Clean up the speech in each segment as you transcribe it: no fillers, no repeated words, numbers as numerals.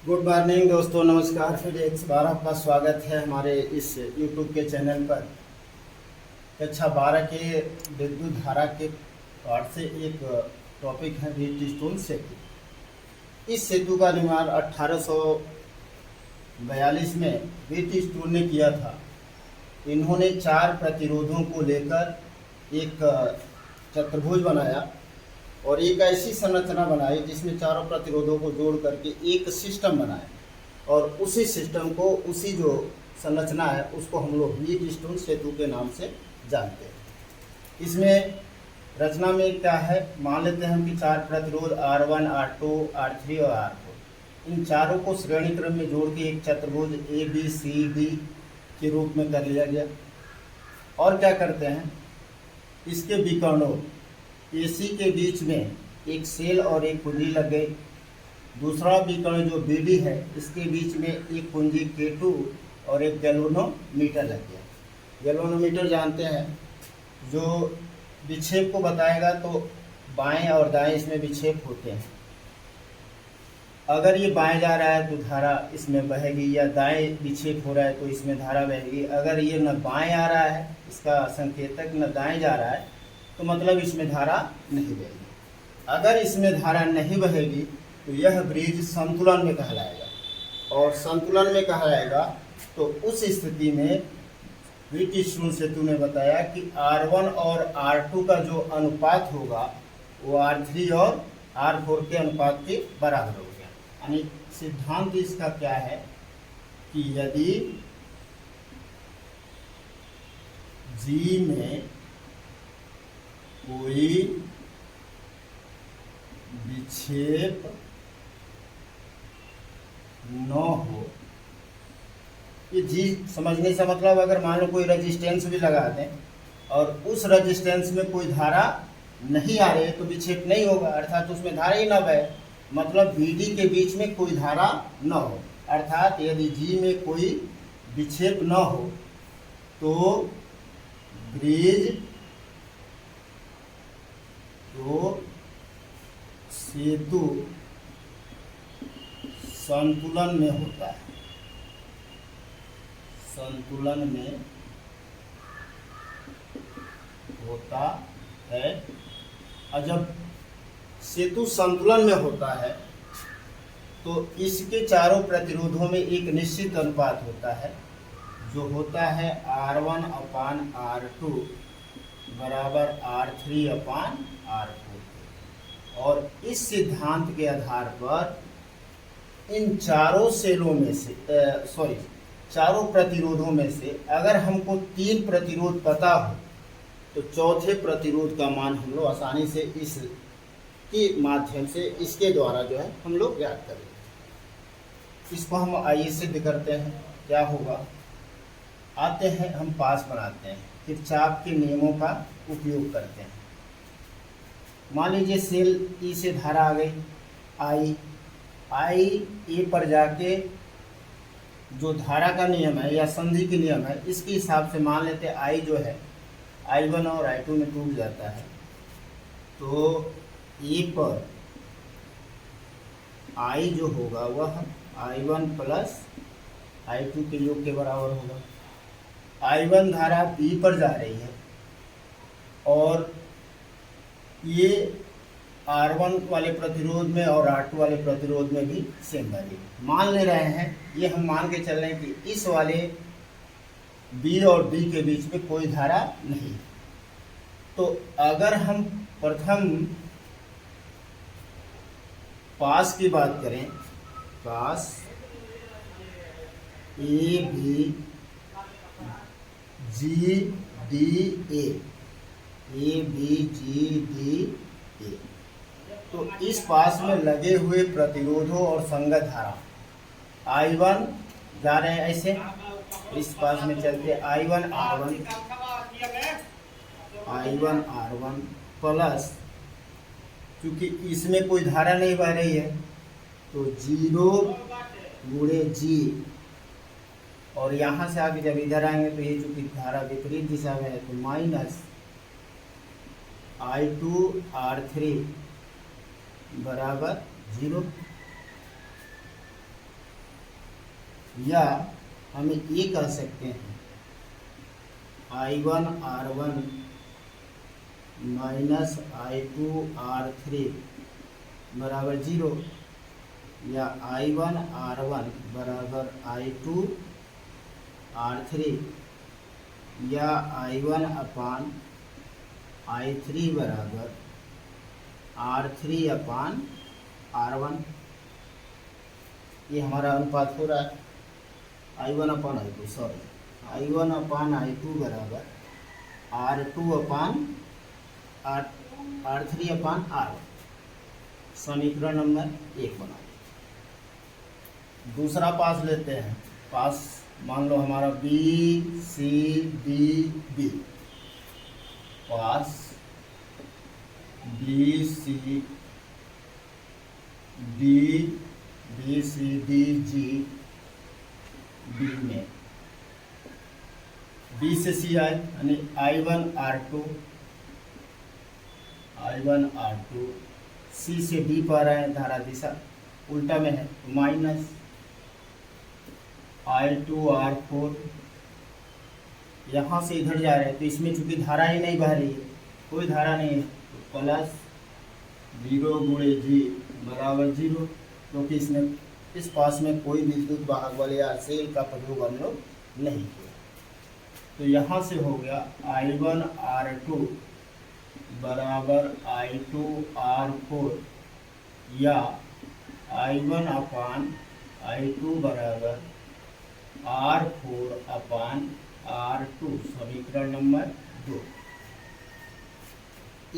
Good morning दोस्तों, नमस्कार। फिर एक बार आपका स्वागत है हमारे इस यूट्यूब के चैनल पर। कक्षा 12 के विद्युत धारा के पाठ से एक टॉपिक है व्हीट स्टोन सेतु। इस सेतु का निर्माण 1842 में व्हीट स्टोन ने किया था। इन्होंने 4 प्रतिरोधों को लेकर एक चतुर्भुज बनाया और एक ऐसी संरचना बनाई जिसमें चारों प्रतिरोधों को जोड़ करके एक सिस्टम बनाए, और उसी सिस्टम को, उसी जो संरचना है उसको हम लोग व्हीट स्टोन सेतु के नाम से जानते हैं। इसमें रचना में क्या है, मान लेते हैं हम कि 4 प्रतिरोध R1, R2, R3 और R4, इन चारों को श्रेणी क्रम में जोड़ के एक चतुर्भुज ABCD के रूप में कर लिया गया। और क्या करते हैं, इसके विकर्णों AC के बीच में एक सेल और एक कुंजी लग गई। दूसरा विकर्ण जो BD है, इसके बीच में एक कुंजी K2 और एक गैल्वेनोमीटर लग गया। गैल्वेनोमीटर जानते हैं, जो विक्षेप को बताएगा, तो बाएं और दाएं इसमें विक्षेप होते हैं। अगर ये बाएं जा रहा है तो धारा इसमें बहेगी, या दाएं विक्षेप हो रहा है तो इसमें धारा बहेगी। अगर ये न बाएं आ रहा है, इसका संकेतक न दाएं जा रहा है, तो मतलब इसमें धारा नहीं बहेगी। अगर इसमें धारा नहीं बहेगी तो यह ब्रिज संतुलन में कहलाएगा, और संतुलन में कहलाएगा तो उस स्थिति में व्हीट स्टोन सेतु ने बताया कि R1 और R2 का जो अनुपात होगा वो R3 और R4 के अनुपात के बराबर हो गया। यानी सिद्धांत इसका क्या है कि यदि G में कोई विक्षेप न हो, ये जी समझने से मतलब, अगर मान लो कोई रेजिस्टेंस भी लगा दें और उस रेजिस्टेंस में कोई धारा नहीं आ रही है तो विक्षेप नहीं होगा, अर्थात उसमें धारा ही ना बहे। मतलब BD के बीच में कोई धारा न हो, अर्थात यदि G में कोई विक्षेप न हो तो ब्रिज सेतु संतुलन में होता है, संतुलन में होता है। और जब सेतु संतुलन में होता है तो इसके चारों प्रतिरोधों में एक निश्चित अनुपात होता है, जो होता है R1/R2 बराबर R3/R4। और इस सिद्धांत के आधार पर इन चारों सेलों में से चारों प्रतिरोधों में से अगर हमको 3 प्रतिरोध पता हो तो चौथे प्रतिरोध का मान हम लोग आसानी से इस के माध्यम से, इसके द्वारा जो है हम लोग ज्ञात करेंगे। इसको हम आइए सिद्ध करते हैं। क्या होगा, आते हैं हम पास बनाते हैं, किरचॉफ के नियमों का उपयोग करते हैं। मान लीजिए सेल E से धारा आ गई I A पर जाके जो धारा का नियम है या संधि के नियम है, इसके हिसाब से मान लेते हैं I जो है I1 और I2 में टूट जाता है, तो A पर I जो होगा वह I1 प्लस I2 के योग के बराबर होगा। I1 धारा B पर जा रही है और ये R1 वाले प्रतिरोध में और R2 वाले प्रतिरोध में भी सेम वैल्यू मान ले रहे हैं। ये हम मान के चल रहे हैं कि इस वाले B और D के बीच में कोई धारा नहीं। तो अगर हम प्रथम पास की बात करें, पास ABGDA, ABGDA, तो इस पास में लगे हुए प्रतिरोधों और संगत धारा I1 जा रहे हैं ऐसे, इस पास में चलते I1R1 प्लस, क्योंकि इसमें कोई धारा नहीं बह रही है तो 0 गुणे G, और यहाँ से आगे जब इधर आएंगे तो ये चूँकि धारा विपरीत दिशा में है तो माइनस I2R3 बराबर 0। या हम ये कह सकते हैं I1 R1 minus I2 R3 बराबर 0, या I1 R1 बराबर I2 R3, या I1 अपान I3 बराबर R3 अपान R1। ये हमारा अनुपात हो रहा है I1 अपान I2, सॉरी I1 अपान I2 बराबर R2 अपान R3 अपान R1। समीकरण नंबर 1 बना। दूसरा पास लेते हैं। पास मान लो हमारा B C D B, पास B C D G B में B से C आए, यानी I1 R2 C से D पर आए, धारा दिशा उल्टा में है, माइनस I2 R4, यहाँ से इधर जा रहे हैं तो इसमें चूंकि धारा ही नहीं बह रही है, कोई धारा नहीं है, तो प्लस 0 गुणे G बराबर 0, क्योंकि इसमें इस पास में कोई विद्युत वाहक बल या सेल का प्रयोग हम लोग नहीं किया। तो यहाँ से हो गया I1 R2 बराबर I2 R4, या I1 अपान I2 बराबर R4 अपान R2। समीकरण नंबर 2।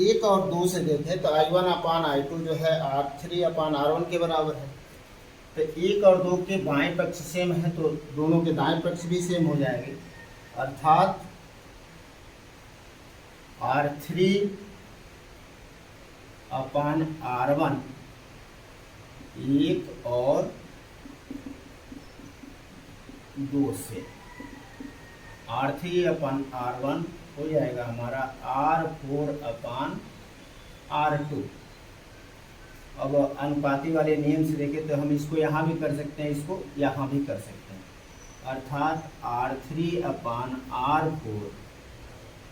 1 और 2 से देखें तो I1 अपान I2 जो है R3 अपान R1 के बराबर है। तो 1 और 2 के बाएं पक्ष सेम है तो दोनों के दाएं पक्ष भी सेम हो जाएंगे, अर्थात R3 अपान R1 1 और 2 से R3 अपान R1 हो जाएगा हमारा R4 अपान R2। अब अनुपाती वाले नियम से देखें तो हम इसको यहाँ भी कर सकते हैं, इसको यहाँ भी कर सकते हैं, अर्थात R3 अपान R4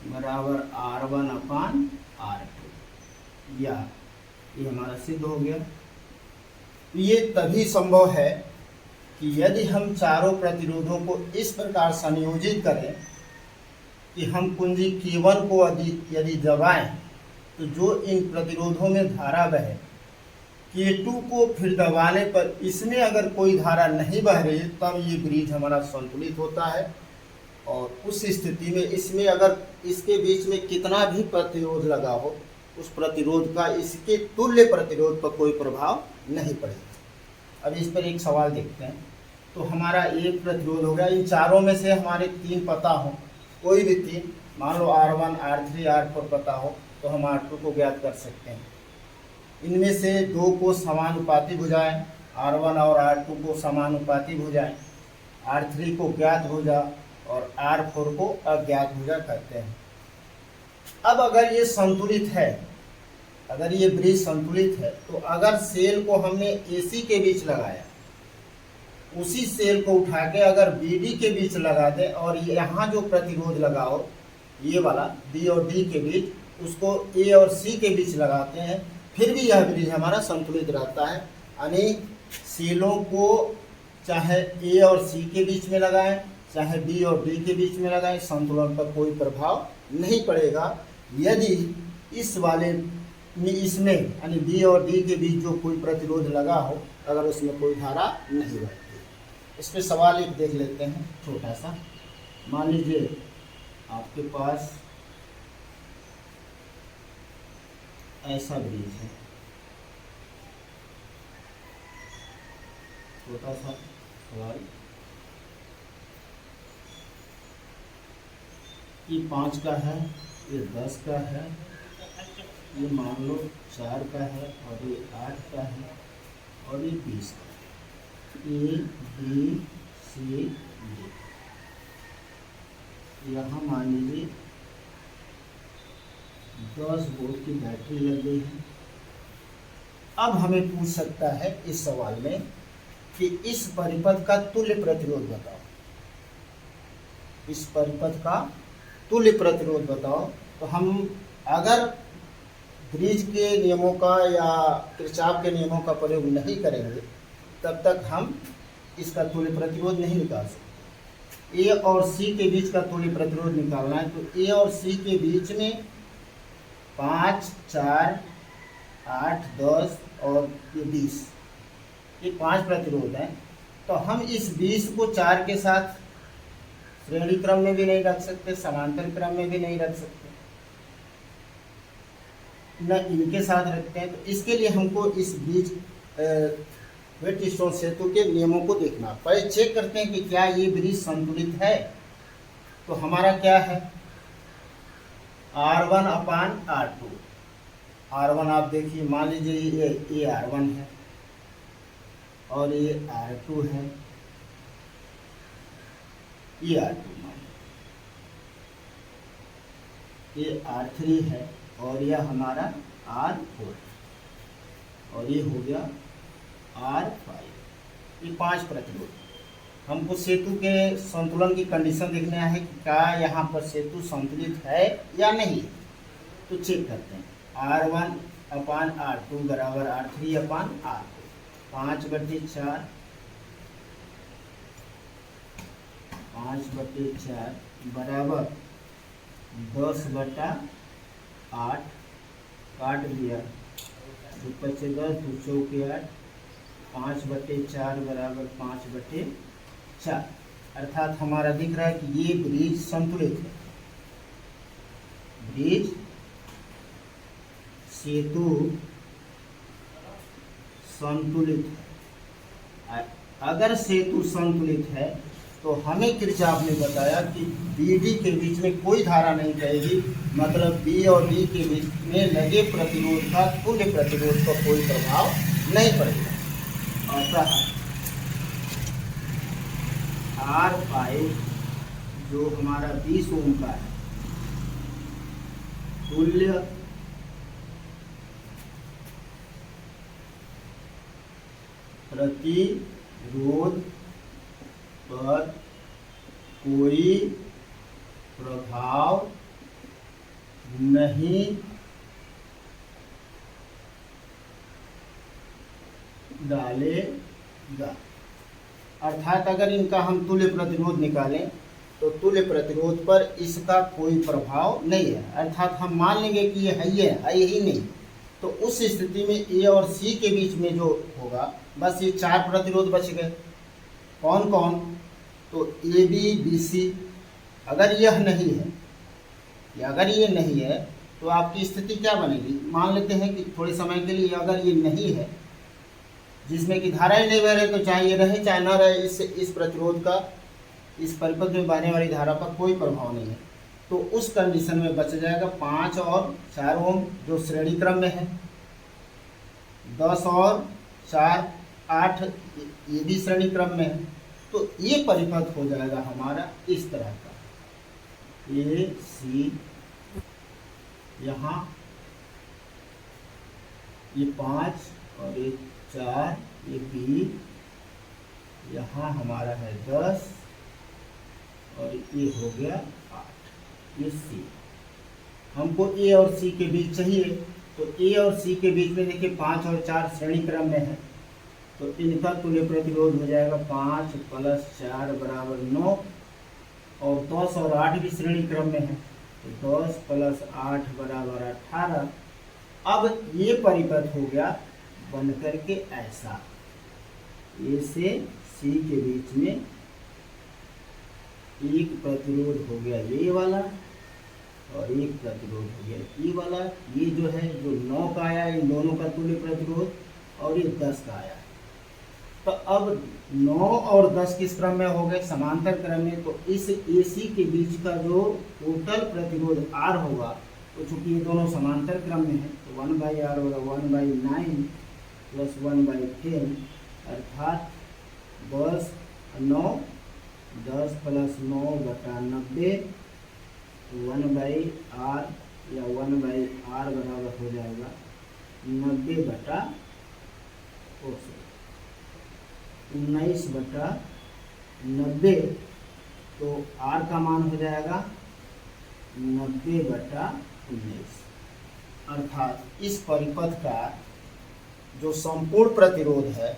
बराबर R1 अपान R2, या ये हमारा सिद्ध हो गया। ये तभी संभव है कि यदि हम चारों प्रतिरोधों को इस प्रकार संयोजित करें कि हम कुंजी K1 को यदि दबाएं तो जो इन प्रतिरोधों में धारा बहे, K2 को फिर दबाने पर इसमें अगर कोई धारा नहीं बह रही तब ये ब्रिज हमारा संतुलित होता है, और उस स्थिति में इसमें अगर इसके बीच में कितना भी प्रतिरोध लगा हो उस प्रतिरोध का इसके तुल्य प्रतिरोध पर कोई प्रभाव नहीं पड़ेगा। अब इस पर एक सवाल देखते हैं। तो हमारा एक प्रतिरोध हो गया, इन चारों में से हमारे 3 पता हो, कोई भी 3, मान लो R1 R3 R4 पता हो तो हम R2 को ज्ञात कर सकते हैं। इनमें से 2 को समानुपाती भुजाएं, R1 और R2 को समानुपाती भुजाएं, R3 को ज्ञात भुजा और R4 को अज्ञात भुजा कहते हैं। अब अगर ये संतुलित है, अगर ये ब्रिज संतुलित है, तो अगर सेल को हमने AC के बीच लगाया, उसी सेल को उठा के अगर BD के बीच लगा दें और यहाँ जो प्रतिरोध लगा हो ये वाला B और D के बीच, उसको A और C के बीच लगाते हैं, फिर भी यह ब्रिज हमारा संतुलित रहता है। यानी सेलों को चाहे A और C के बीच में लगाएं, चाहे B और D के बीच में लगाएं, संतुलन पर कोई प्रभाव नहीं पड़ेगा। यदि इस वाले इसमें यानी B और D के बीच जो कोई प्रतिरोध लगा हो, अगर उसमें कोई धारा नहीं बहती। इस पर सवाल एक देख लेते हैं छोटा सा। मान लीजिए आपके पास ऐसा ब्रिज है, छोटा सा सवाल, ये 5 का है, ये 10 का है, ये मान लो 4 का है, और ये 8 का है, और ये 20 का है। A B C D, यहाँ मान लीजिए 10 वोल्ट की बैटरी लग गई है। अब हमें पूछ सकता है इस सवाल में कि इस परिपथ का तुल्य प्रतिरोध बताओ, इस परिपथ का तुल्य प्रतिरोध बताओ। तो हम अगर ब्रिज के नियमों का या किरचॉफ के नियमों का प्रयोग नहीं करेंगे तब तक हम इसका तुल्य प्रतिरोध नहीं निकाल सकते। ए और सी के बीच का तुल्य प्रतिरोध निकालना है तो ए और सी के बीच में 5, 4, 8, 10 और ये 20, ये 5 प्रतिरोध हैं। तो हम इस 20 को 4 के साथ श्रेणी क्रम में भी नहीं रख सकते, समांतर क्रम में भी नहीं रख सकते, न इनके साथ रखते हैं। तो इसके लिए हमको इस बीच व्हीटस्टोन सेतु के नियमों को देखना। पहले चेक करते हैं कि क्या ये ब्रिज संतुलित है। तो हमारा क्या है, R1/R2। R1 आप देखिए, मान लीजिए ये R1 है और ये R2 है, ये R2 मान, ये R3 है और यह हमारा R4 और ये हो गया R5। ये 5 प्रतिरोध। हमको सेतु के संतुलन की कंडीशन देखना है कि क्या यहाँ पर सेतु संतुलित है या नहीं। तो चेक करते हैं, R1/R2 बराबर R3/R4, 5/4, 5/4 बराबर 10/8, काट दिया, 2 × 10, 2 × 4 8, 5/4 बराबर 5/4। अर्थात हमारा दिख रहा है कि ये ब्रिज संतुलित है, ब्रिज सेतु संतुलित है। अगर सेतु संतुलित है तो हमें किरचॉफ ने बताया कि BD के बीच में कोई धारा नहीं जाएगी, मतलब B और D के बीच में लगे प्रतिरोध का तुल्य प्रतिरोध पर कोई प्रभाव नहीं पड़ेगा। अतः R5 जो हमारा 20 ओम का है, तुल्य प्रतिरोध पर कोई प्रभाव नहीं डालेगा। अर्थात अगर इनका हम तुल्य प्रतिरोध निकालें तो तुल्य प्रतिरोध पर इसका कोई प्रभाव नहीं है। अर्थात हम मान लेंगे कि ये है ही नहीं। तो उस स्थिति में ए और सी के बीच में जो होगा, बस ये 4 प्रतिरोध बच गए। कौन कौन? तो AB BC। अगर यह नहीं है या अगर ये नहीं है तो आपकी स्थिति क्या बनेगी? मान लेते हैं कि थोड़े समय के लिए अगर ये नहीं है, जिसमें कि धारा ही नहीं बह रही, तो चाहे ये रहे चाहे ना रहे, इस प्रतिरोध का इस परिपथ में बहने वाली धारा पर कोई प्रभाव नहीं है। तो उस कंडीशन में बच जाएगा 5 और 4 ओम जो श्रेणी क्रम में है, 10 और 4 8 ये भी श्रेणी क्रम में है। तो ये परिपथ हो जाएगा हमारा इस तरह का, AC यहाँ ये 5 और ये 4, ये B, यहाँ हमारा है 10 और ये हो गया 8, ये C। हमको A और C के बीच चाहिए, तो A और C के बीच में देखिए 5 और 4 श्रेणी क्रम में है, तो इनका तुल्य प्रतिरोध हो जाएगा 5 + 4 बराबर 9 और 10 और 8 भी श्रेणी क्रम में है, तो 10 + 8 बराबर 18। अब ये परिपथ हो गया बन करके ऐसा, A से C के बीच में एक प्रतिरोध हो गया ये वाला और एक प्रतिरोध हो गया ये वाला। ये जो है जो 9 का आया, इन दोनों का तुल्य प्रतिरोध, और ये 10 का आया। तो अब 9 और 10 किस क्रम में हो गए? समांतर क्रम में। तो इस AC के बीच का जो टोटल प्रतिरोध R होगा, तो चूंकि ये दोनों समांतर क्रम में है, तो 1/R होगा 1/9 + 1/10, अर्थात 10 + 9/90, 1/R या 1/R बराबर हो जाएगा 90/100। 19/90, तो R का मान हो जाएगा 90/19। अर्थात इस परिपथ का जो संपूर्ण प्रतिरोध है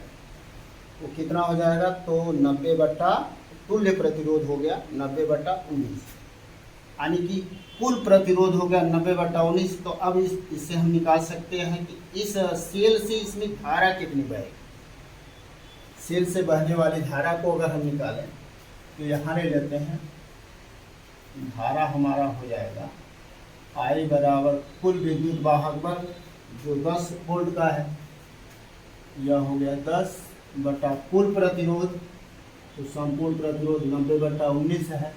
वो कितना हो जाएगा, तो 90 तुल्य प्रतिरोध हो गया 90/19, यानी कि कुल प्रतिरोध हो गया 90/19। तो अब इससे हम निकाल सकते हैं कि इस सेल से इसमें धारा कितनी बहेगी। सेल से बहने वाली धारा को अगर हम निकालें तो यहाँ ले लेते हैं, धारा हमारा हो जाएगा I बराबर कुल विद्युत वाहक बल जो 10 वोल्ट का है, यह हो गया 10 बटा कुल प्रतिरोध, तो संपूर्ण प्रतिरोध 90/19 है।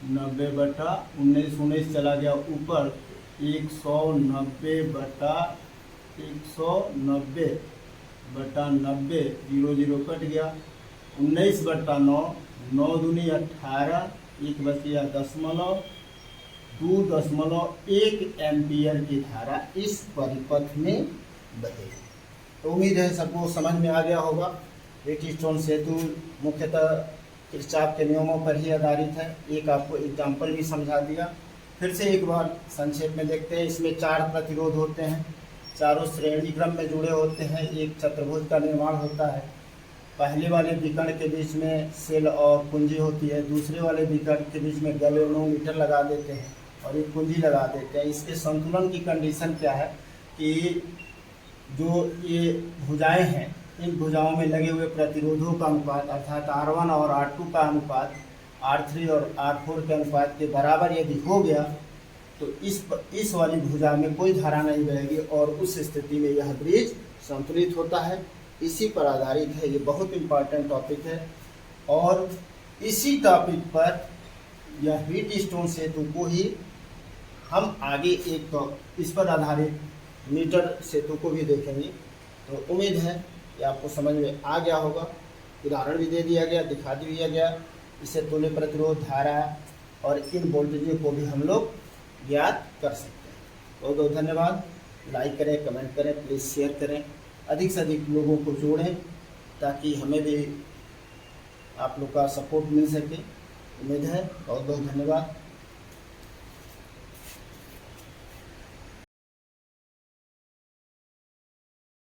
90/19, 19 चला गया ऊपर, 190/190/90, 0 कट गया, 19/9, 9 दूनी 18, 1 बच गया 2.1 एम्पियर की धारा इस परिपथ में बहेगी। तो उम्मीद है सबको समझ में आ गया होगा। व्हीटस्टोन सेतु मुख्यतः किरचॉफ के नियमों पर ही आधारित है। एक आपको एग्जाम्पल भी समझा दिया। फिर से एक बार संक्षेप में देखते हैं। इसमें 4 प्रतिरोध होते हैं, चारों श्रेणी क्रम में जुड़े होते हैं। एक चतुर्भुज का निर्माण होता है। पहले वाले विकर्ण के बीच में सेल और कुंजी होती है, दूसरे वाले विकर्ण के बीच में गैल्वेनोमीटर लगा देते हैं और एक कुंजी लगा देते हैं। इसके संतुलन की कंडीशन क्या है कि जो ये भुजाएं हैं, इन भुजाओं में लगे हुए प्रतिरोधों का अनुपात अर्थात R1 और R2 का अनुपात R3 और R4 के अनुपात के बराबर यदि हो गया तो इस वाली भुजा में कोई धारा नहीं बहेगी और उस स्थिति में यह ब्रिज संतुलित होता है। इसी पर आधारित है, ये बहुत इम्पॉर्टेंट टॉपिक है। और इसी टॉपिक पर यह व्हीटस्टोन सेतु को ही हम आगे एक इस पर आधारित मीटर सेतु को भी देखेंगे। तो उम्मीद है कि आपको समझ में आ गया होगा। उदाहरण भी दे दिया गया, दिखा दिया गया। इससे तुल्य प्रतिरोध, धारा और इन वोल्टेजों को भी हम लोग ज्ञात कर सकते हैं। बहुत बहुत धन्यवाद। लाइक करें, कमेंट करें, प्लीज़ शेयर करें, अधिक से अधिक लोगों को जोड़ें ताकि हमें भी आप लोग का सपोर्ट मिल सके। उम्मीद है। बहुत बहुत धन्यवाद।